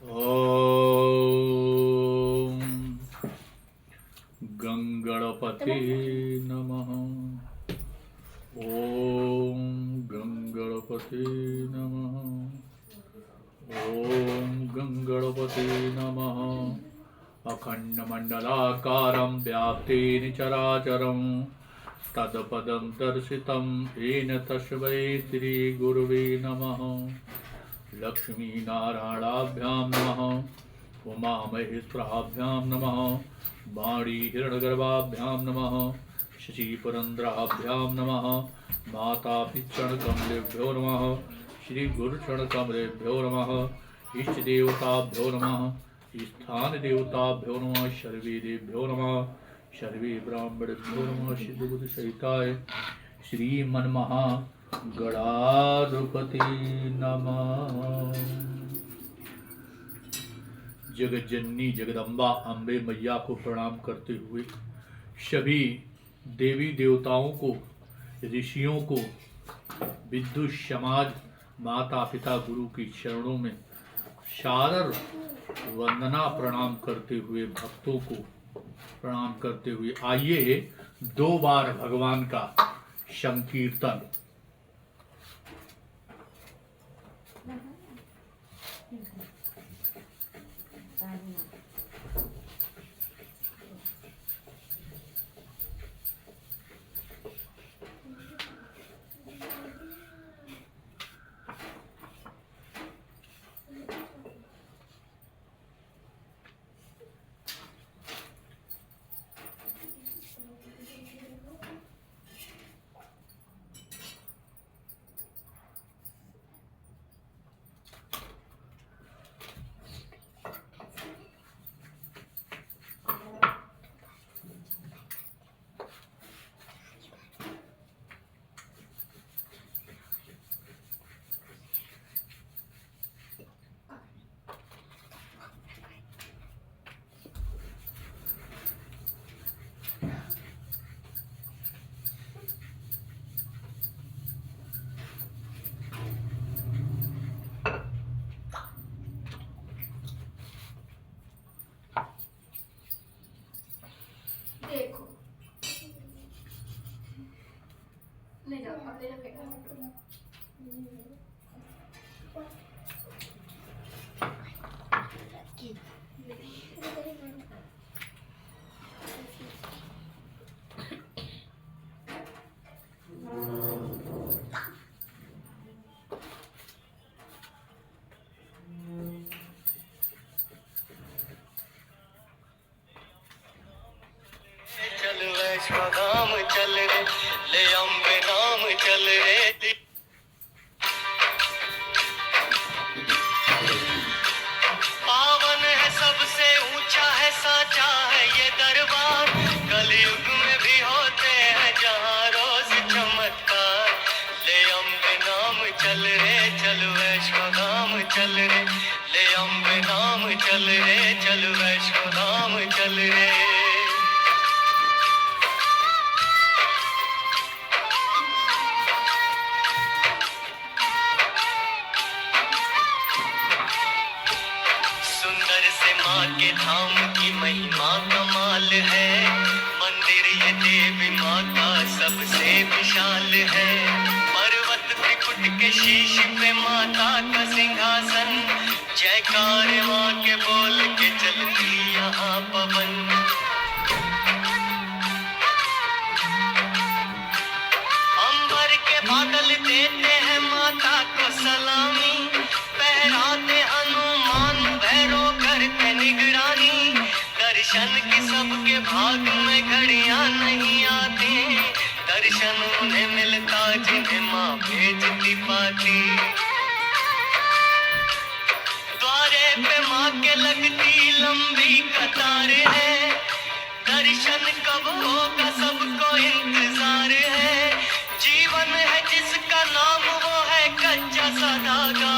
ॐ गंगणपते नमः। ॐ गंगणपते नमः। ॐ गंगणपते नमः। अखण्डमण्डलाकारं व्याप्तेन चराचरं तत्पदं दर्शितं येन तस्मै श्रीगुरुवे नमः। लक्ष्मीनारायणाभ्यां नमः। उमामहेश्वराभ्यां नमः। वाणी हिरण्यगर्भाभ्यां नमः। शशिपुरन्द्राभ्यां नमः। माता पितृकमलेभ्यो नमः। श्रीगुरुचरणकमलेभ्यो नमः। इष्टदेवताभ्यो नमः। स्थानदेवताभ्यो नमः। सर्वेदेभ्यो नमः। सर्वे ब्राह्मणेभ्यो नमः। सिद्धबुद्धसहिताय श्रीमन्महा गणाधिपति नमः। जगज्जननी जगदम्बा अम्बे मैया को प्रणाम करते हुए सभी देवी देवताओं को, ऋषियों को, विद्युत समाज, माता पिता गुरु की चरणों में सादर वंदना प्रणाम करते हुए, भक्तों को प्रणाम करते हुए आइए 2 बार भगवान का संकीर्तन। देखो नहीं जाओ मेरा बेटा धाम चल रे, ले अम्बे नाम चल रे। पावन है सबसे ऊंचा है, साचा है ये दरबार। कलयुग में भी होते हैं जहाँ रोज चमत्कार। ले अम्बे नाम चल रे, चल वैष्णो धाम चल रे। ले अम्बे नाम चल रे, चल वैष्णो धाम चल रे। माँ के धाम की महिमा कमाल है। मंदिर ये देवी माँ का सबसे विशाल है। पर्वत त्रिकुट के शीश पे माता का सिंहासन। जयकार माँ के बोल के चलती यहाँ पवन। अंबर के बादल देते हैं माता को सलामी। पहराते हनुमान भैरव करते निगरानी। दर्शन की सबके भाग में घड़ियां नहीं आती। दर्शन उन्हें मिलता जिन्हें माँ भेजती पाती। द्वारे पे माँ के लगती लंबी कतार है। दर्शन कब होगा सबको इंतजार है। जीवन है जिसका नाम वो है कच्चा सा धागा।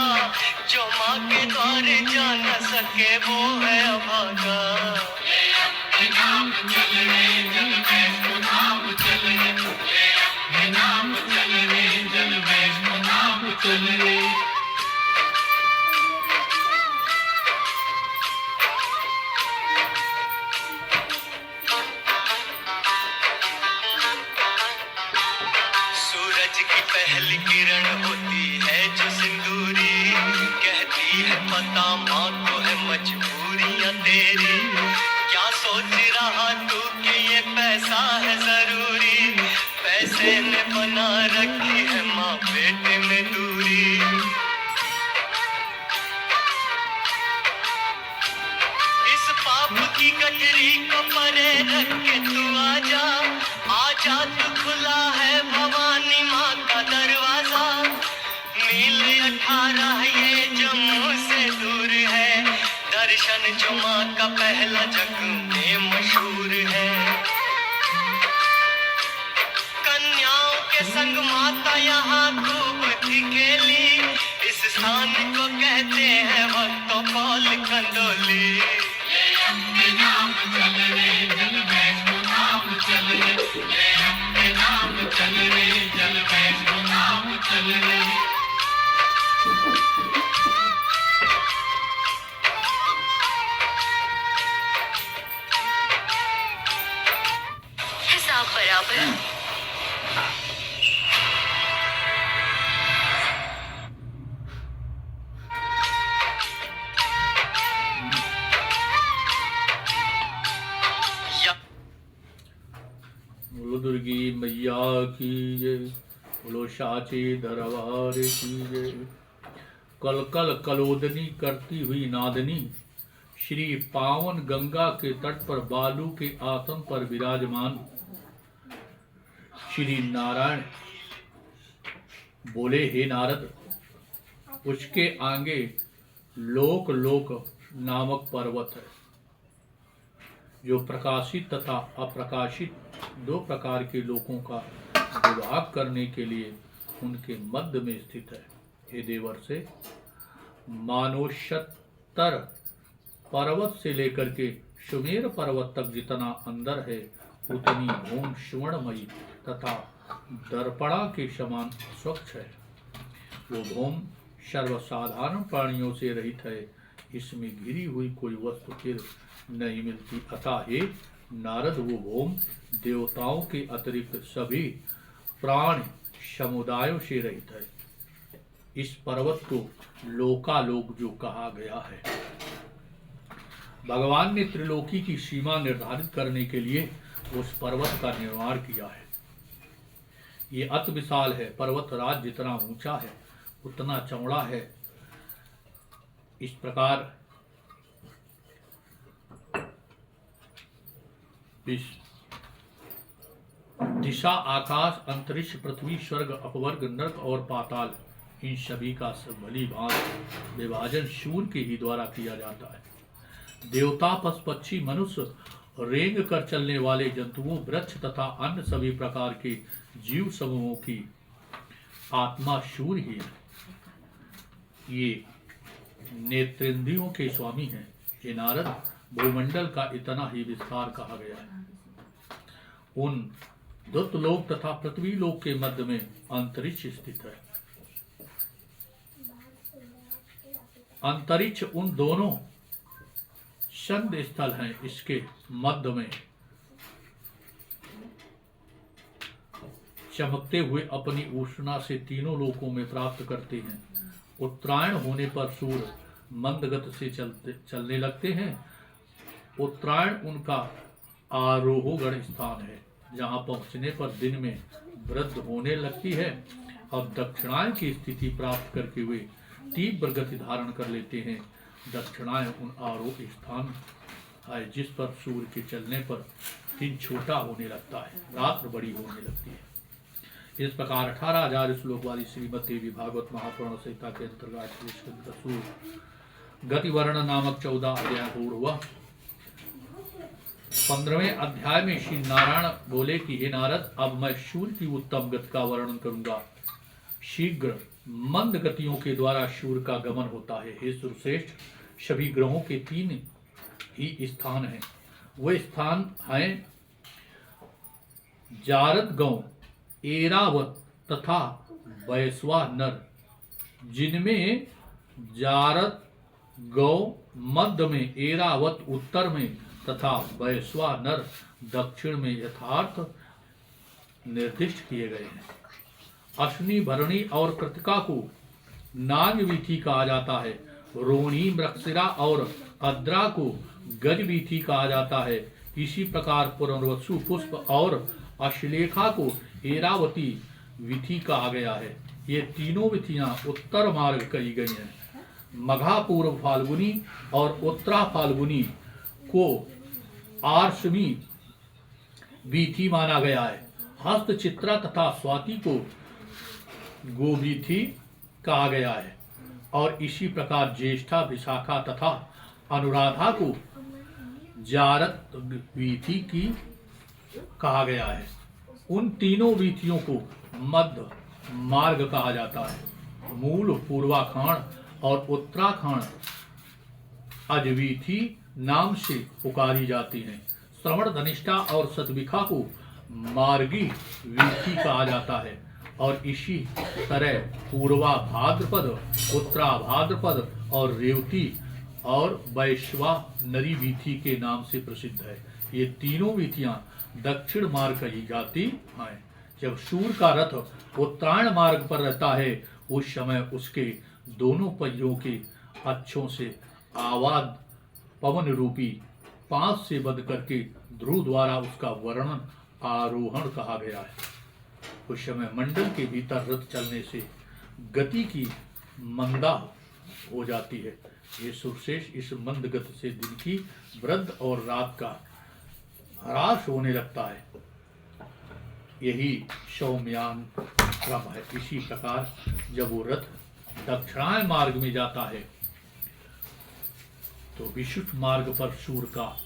जो माँ के द्वारे जा न सके वो है अभागा। ले अम्बे नाम चल रे, चल वैष्णो धाम चल रे। ले अम्बे नाम चल रे, चल वैष्णो धाम चल रे। नहीं है पता माँ को है मजबूरियां तेरी। क्या सोच रहा तू कि ये पैसा है जरूरी, पैसे ने बना रखी है माँ बेटे में दूरी। इस पाप की गठरी को परे रख के तू आजा, आजा तू खुला है भवानी माँ का दरवाजा। मील 18 ये जम्मू से दूर है, दर्शन जो माँ का पहला जग में मशहूर है। कन्याओं के संग माता यहाँ खूब थी खेली, इस स्थान को कहते हैं भक्तों कौल कंडोली। ले अपने नाम चल रे जल वैष्णो नाम चल रे, ले अपने नाम चल रे जल वैष्णो नाम चल रे। हिसाब बराबर। बोलो दुर्गी मैया की जय, बोलो साचे दरबार की जय। कल कल कलोदनी करती हुई नादनी श्री पावन गंगा के तट पर बालू के आसन पर विराजमान श्री नारायण बोले, हे नारद, उसके आगे लोक लोक नामक पर्वत है, जो प्रकाशित तथा अप्रकाशित दो प्रकार के लोकों का विभाग करने के लिए उनके मध्य में स्थित है। हे देवर से मानोशतर पर्वत से लेकर के सुमेर पर्वत तक जितना अंदर है, उतनी भूमि सुवर्णमयी तथा दर्पणा के समान स्वच्छ है। वो भूमि सर्वसाधारण प्राणियों से रहित है, इसमें घिरी हुई कोई वस्तु फिर नहीं मिलती। अतः हे नारद, वो भूमि देवताओं के अतिरिक्त सभी प्राण समुदायों से रहित है। इस पर्वत को लोकालोक जो कहा गया है, भगवान ने त्रिलोकी की सीमा निर्धारित करने के लिए उस पर्वत का निर्माण किया है। ये अति विशाल है। पर्वत राज जितना ऊंचा है उतना चौड़ा है। इस प्रकार दिशा, आकाश, अंतरिक्ष, पृथ्वी, स्वर्ग, अपवर्ग, नरक और पाताल, इन सभी का भली भांति विभाजन सूर्य के ही द्वारा किया जाता है। देवता, पशु, पक्षी, मनुष्य, रेंग कर चलने वाले जंतुओं, वृक्ष तथा अन्य सभी प्रकार के जीव समूहों की आत्मा सूर्य ही है। ये नेत्रेंद्रियों के स्वामी हैं। हे नारद, भूमंडल का इतना ही विस्तार कहा गया है। उन दुतलोक तथा पृथ्वी लोक के मध्य में अंतरिक्ष स्थित है। अंतरिक्ष उन दोनों संध स्थल हैं। इसके मध्य में चमकते हुए अपनी उष्णा से तीनों लोकों में प्राप्त करते हैं। उत्तरायण होने पर सूर्य मंद गति से चलने लगते हैं। उत्तरायण उनका आरोहगण स्थान है, जहां पहुंचने पर दिन में वृद्धि होने लगती है और दक्षिणायन की स्थिति प्राप्त करके वे तीव्र गति धारण कर लेते हैं। दक्षिणायन उन आरोह स्थान है जिस पर सूर्य के चलने पर दिन छोटा होने लगता है, रात्र बड़ी होने लगती है। इस प्रकार 18,000 श्लोक वाली श्रीमद् देवी भागवत महापुराण संहिता के अंतर्गत गति वर्ण नामक 14 अध्याय पूर्ण हुआ। 15वें अध्याय में श्री नारायण बोले कि हे नारद, अब मैं सूर्य की उत्तम गति का वर्णन करूंगा। शीघ्र मंद गतियों के द्वारा सूर्य का गमन होता है। हे सुरश्रेष्ठ, सभी ग्रहों के 3 ही स्थान हैं। वे स्थान हैं जारद गौ, एरावत तथा वैश्वानर, जिनमें जारद गौ मध्य में, एरावत उत्तर में तथा वैश्वानर दक्षिण में यथार्थ निर्दिष्ट किए गए हैं। अश्विनी, भरणी और कृतिका को नागवीथी कहा जाता है। रोहिणी, मृगशिरा और अद्रा को गजवीथी कहा जाता है। इसी प्रकार पुनर्वसु, पुष्प और अश्लेखा को एरावती विधि कहा गया है। ये तीनों विधियां उत्तर मार्ग कही गई हैं। मघा पूर्व फाल्गुनी और उत्तरा फाल्गुनी को आर्षमी विधि माना गया है। हस्त, चित्रा तथा स्वाति को गोविथी कहा गया है और इसी प्रकार ज्येष्ठा, विशाखा तथा अनुराधा को जारत विधि की कहा गया है। उन तीनों विधियों को मध्य मार्ग कहा जाता है। मूल, पूर्वाखंड और उत्तराखंड अजवीथी नाम से पुकारी जाती हैं। श्रवण, धनिष्ठा और सतविखा को मार्गी विधि कहा जाता है और इसी तरह पूर्वा भाद्रपद, उत्तरा भाद्रपद और रेवती और वैश्वानरी विधि के नाम से प्रसिद्ध है। ये तीनों विधियां दक्षिण मार्ग कही जाती हैं। जब सूर्य का रथ उत्तरायण मार्ग पर रहता है उस समय उसके दोनों पहियों के अच्छों से आवाद पवन रूपी पांच से बंध करके ध्रुव द्वारा उसका वर्णन आरोहण कहा गया है। उस समय मंडल के भीतर रथ चलने से गति की मंदा हो जाती है। ये सुरशेष इस मंद गति से दिन की वृद्धि और रात का ह्रास होने लगता है। यही सौम्यान क्रम है। इसी प्रकार जब वो रथ दक्षिणायन मार्ग में जाता है तो विशुद्ध मार्ग पर सूर्य का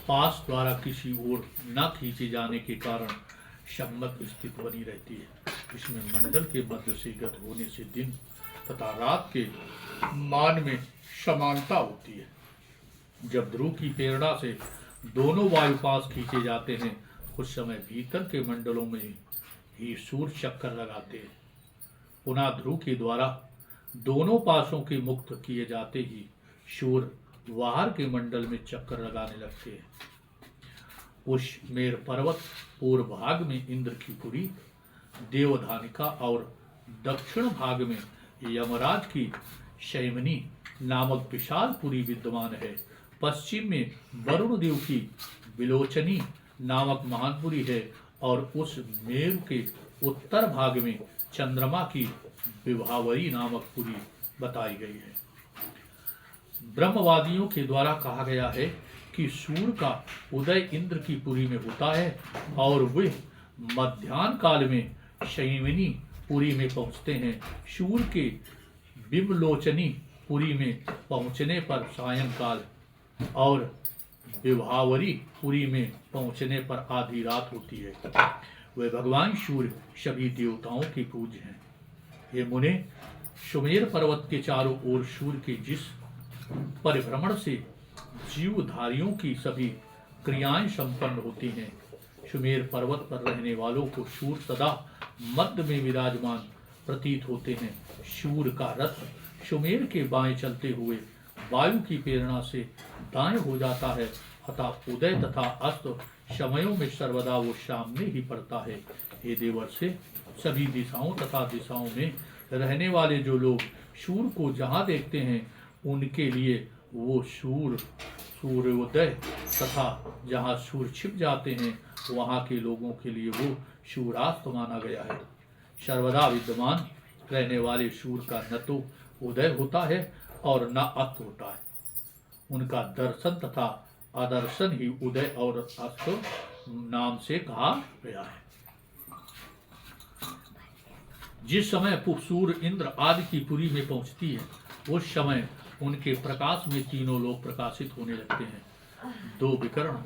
पास द्वारा किसी ओर न खींचे जाने के कारण सम्मत स्थिति बनी रहती है। इसमें मंडल के मध्य से गत होने से दिन तथा रात के मान में समानता होती है। जब ध्रुव की प्रेरणा से दोनों वायु पास खींचे जाते हैं उस समय भीतर के मंडलों में ही सूर्य चक्कर लगाते हैं। पुनः ध्रुव के द्वारा दोनों पासों के मुक्त किए जाते ही सूर्य बाहर के मंडल में चक्कर लगाने लगते हैं। उस मेर पर्वत पूर्व भाग में इंद्र की पुरी देवधानिका और दक्षिण भाग में यमराज की शैमनी नामक विशाल पुरी विद्यमान है। पश्चिम में वरुण देव की विलोचनी नामक महानपुरी है और उस मेरु के उत्तर भाग में चंद्रमा की विभावरी नामक पुरी बताई गई है। ब्रह्मवादियों के द्वारा कहा गया है कि सूर्य का उदय इंद्र की पुरी में होता है और वे मध्याह्न काल में शैमिनी पुरी में पहुंचते हैं। सूर्य के बिंबलोचनी पुरी में पहुंचने पर सायंकाल और विभावरी पुरी में पहुंचने पर आधी रात होती है। वे भगवान सूर्य सभी देवताओं के पूज्य हैं। ये मुने सुमेर पर्वत के चारों ओर सूर्य के जिस परिभ्रमण से जीवधारियों की सभी क्रियाएं संपन्न होती हैं, सुमेर पर्वत पर रहने वालों को सूर्य सदा मध्य में विराजमान प्रतीत होते हैं। सूर्य का रथ सुमेर के बाएं चलते हुए वायु की प्रेरणा से दाएं हो जाता है, अतः उदय तथा अस्त समयों में सर्वदा वो सामने ही पड़ता है। हे देवर्षि, सभी दिशाओं तथा दिशाओं में रहने वाले जो लोग सूर्य को जहाँ देखते हैं उनके लिए वो सूर्योदय तथा जहाँ सूर्य छिप जाते हैं वहाँ के लोगों के लिए वो सूर्यास्त माना गया है। सर्वदा विद्यमान रहने वाले सूर्य का न तो उदय होता है और न अस्त होता है। उनका दर्शन तथा आदर्शन ही उदय और अस्त नाम से कहा गया है। जिस समय सूर्य इंद्र आदि की पुरी में पहुंचती है उस समय उनके प्रकाश में तीनों लोग प्रकाशित होने लगते हैं। दो विकर्ण,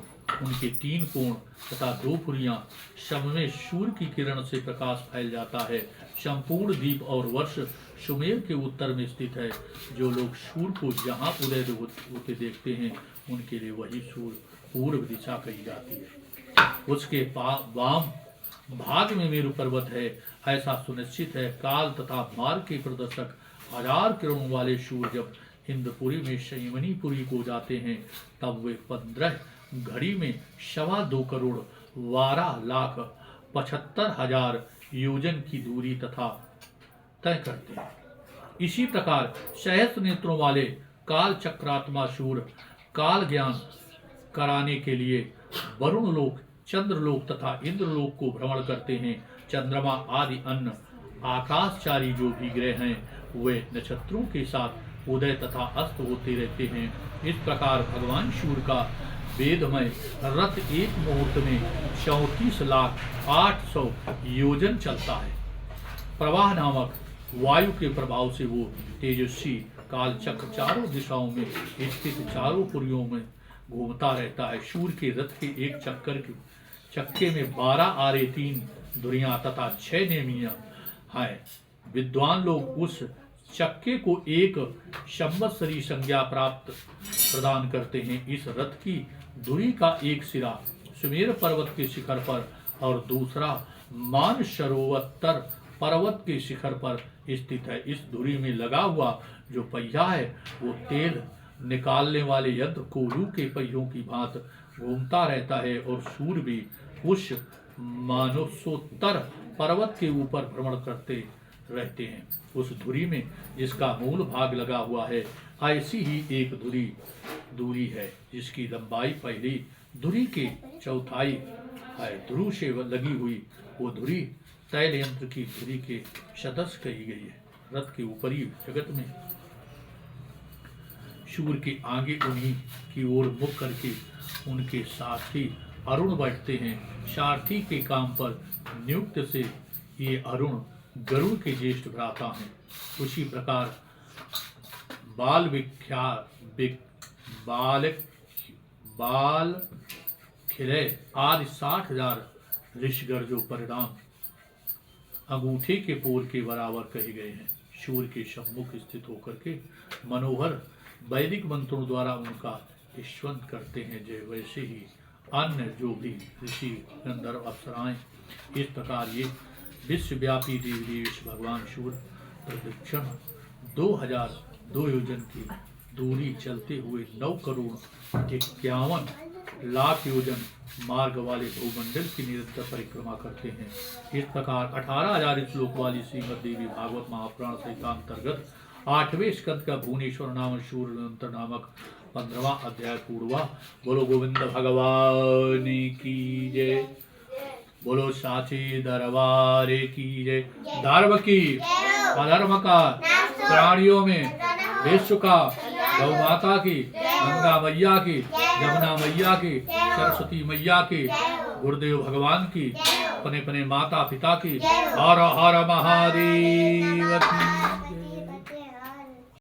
उनके तीन कोण तथा दो पुरियां सब में सूर्य की किरण से प्रकाश फैल जाता है। संपूर्ण द्वीप और वर्ष सुमेर के उत्तर में स्थित है। जो लोग सूर्य को जहाँ उदय होते देखते हैं उनके लिए वही सूर्य पूर्व दिशा कही जाती है। उसके वाम भाग में मेरु पर्वत है, ऐसा सुनिश्चित है। काल तथा मार्ग के प्रदर्शक 1000 किरणों वाले सूर्य जब इंद्रपुरी में शयमनीपुरी को जाते हैं तब वे 15 घड़ी में 2.25 करोड़ 12,75,000 योजन की दूरी तथा तय करते हैं। इसी प्रकार सहस्त्र नेत्रों वाले काल चक्रात्मा शूर काल ज्ञान कराने के लिए वरुण लोक, चंद्रलोक तथा इंद्रलोक को भ्रमण करते हैं। चंद्रमा आदि अन्य आकाशचारी जो भी ग्रह हैं वे नक्षत्रों के साथ उदय तथा अस्त होते रहते हैं। इस प्रकार भगवान सूर्य का वेदमय रथ एक मुहूर्त में 34,08,000 योजन चलता है। प्रवाह नामक वायु के प्रभाव से वो तेजस्वी काल चक्र चारों दिशाओं में स्थित चारों पुरियों में घूमता रहता है। सूर्य के रथ के एक चक्के में 12 आरे, 3 धुरियां तथा 6 नेमियां हैं। विद्वान लोग उस चक्के को एक संवत्सरी संज्ञा प्राप्त प्रदान करते हैं। इस रथ की धुरी का एक सिरा सुमेर पर्वत के शिखर पर और दूसरा मानसरोवर पर्वत के शिखर पर स्थित है। इस धुरी में लगा हुआ जो पहिया है वो तेल निकालने वाले यंत्र कोलू के पहियों की भांति घूमता रहता है और सूर्य भी उस मानसोत्तर पर्वत के ऊपर भ्रमण करते रहते हैं। उस धुरी में जिसका मूल भाग लगा हुआ है ऐसी ही एक दूरी है जिसकी लंबाई पहली धुरी के चौथाई है। ध्रुव से लगी हुई वो धुरी तैल यंत्र की धुरी के सदस्य कही गई है। रथ के ऊपरी जगत में सूर्य के आगे उन्हीं की ओर मुख करके उनके साथी अरुण बैठते हैं। सारथी के काम पर नियुक्त से ये अरुण गरुड़ के ज्येष्ठ भ्राता हैं। उसी प्रकार बाल खिले आदि 60,000 ऋषिगण जो परिणाम अंगूठे के पोर के बराबर कहे गए हैं। सूर्य के सम्मुख स्थित होकर के मनोहर वैदिक मंत्रों द्वारा उनका स्तवन करते हैं। जय वैसे ही अन्य जो भी ऋषि गंधर्व अप्सराएं इस प्रकार ये विश्वव्यापी देवदेश भगवान सूर्य प्रदक्षिण 2002 योजन की दूरी चलते हुए 9,51,00,000 योजन मार्ग वाले भूमंडल की निरंतर परिक्रमा करते हैं। इस प्रकार 18,000 श्लोक वाली श्रीमद देवी भागवत महापुराण संहितांतर्गत 8वें स्कंद का भुवनेश्वर नाम सूर्य नामक 15वां अध्याय पूर्वा। बोलो गोविंद भगवान की जय। बोलो साचे दरबार की जय। धर्म की अधर्म का प्राणियों में विश्व का गौ माता की, गंगा मैया की, यमुना मैया की, सरस्वती मैया की, गुरुदेव भगवान की, अपने अपने माता पिता की। हर हर महादेव की